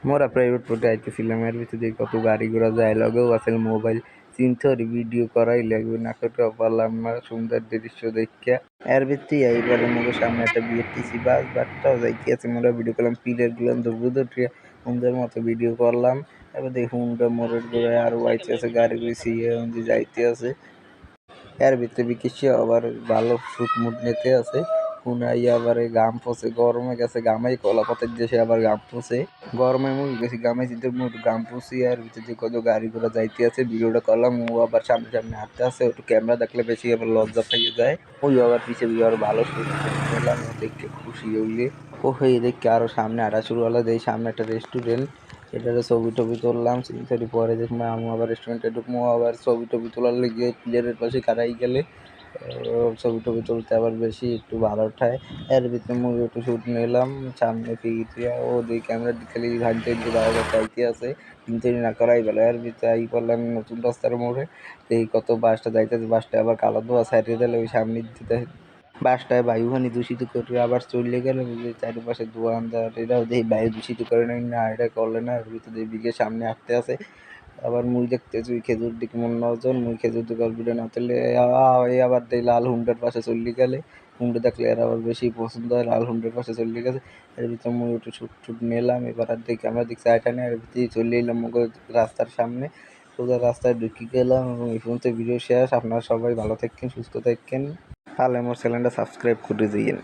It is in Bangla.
মোরা প্রাইভেট পড়তে আইতেছিলাম, এর ভিতরে কত গাড়ি ঘোড়া যায়, লগেও আছে মোবাইল চিন্তার ভিডিও করাই লাগবে না, করতেও পারলাম না সুন্দর দৃশ্য দেখিয়া। এর ভিত্তি এইবার মুখের সামনে একটা বিএরটিসি বাসটাও যাইতে আছে, মোরা ভিডিও করলাম, পিলের গুলাম ধরবো ধরিয়া সুন্দর মতো ভিডিও করলাম। এবার দেখি হুন্ডা মোড়ের ঘুরে আরো আইতে আছে গাড়ি গুছি যাইতে আছে। এর ভিতরে বিকিসি আবার ভালো শুট মুড নিতে আছে। হুনাইয়া আবার গাম পচে গরমে গেছে, গামাই কলা পাতের দেশে আবার গাম পচে গরমে মুই গেছি গামে চিন্তা মুড গাম পচি। আর ভিতরে কত গাড়ি ঘোড়া যাইতে আছে, ভিডিওটা করলাম। ও আবার সামনে সামনে হাঁটতে আছে, একটু ক্যামেরা দেখলে বেশি আবার লজ্জা পাইয়ে যায়। ওই আবার পিছে আরো ভালো শুট নিলাম, দেখে খুশি হইলে ও হয়ে দেখে আরো সামনে হাঁটা শুরু হলো। দেই সামনে একটা রেস্টুরেন্ট, এটারে ছবি টবি তুললাম। সিনসারি পরে দেখলাম আমি আবার রেস্টুরেন্টে ঢুকবো, আবার ছবি টবি তোলার লেগে প্লেয়ারের পাশে খাড়াই গেলে ছবি টবি তুলতে আবার বেশি একটু ভালো উঠায়। এর ভিতরে মুভি একটু শুট নিলাম সামনে ফিরিয়া। ও দিই ক্যামেরা খালি ঘাটতে বাইরে চাইতে আছে, কিন্তু না করাই ভালো। এর ভিতরে আই করলাম নতুন রাস্তার মোড়ে, এই কত বাসটা যাইতেছে, বাসটা আবার কালো দোয়া সাইডে দিলে ওই সামনে দিতে বাসটায় বায়ুহানি দূষিত করে আবার চলে গেল। চারিপাশে দোয়ান এরাও দেখি বায়ু দূষিত করে নাই না, এটা করলে না। এর ভিতরে বিঘে সামনে আসতে আছে, আবার মুই দেখতেছি ওই খেজুর দিকে মন নজন, মুই খেজুর দিকে অল্পিটা না তুললে এই আবার দেই লাল হুন্ডার পাশে চলে গেলে। হুন্ডা দেখলে এর আবার বেশি পছন্দ হয়, লাল হুন্ডার পাশে চলে গেছে। এর ভিতরে মুই একটু শুট টুট নিলাম। এবার আর দেখি আমরা দেখছি আইটা নিয়ে এর ভিতরে চলে এলাম রাস্তার সামনে, সোজা রাস্তায় ঢুকি গেলাম। এবং এই পর্যন্ত ভিডিও শেষ। আপনারা সবাই ভালো থাকেন, সুস্থ থাকেন। তাহলে আমার চ্যানেলটা সাবস্ক্রাইব করে দিয়েন।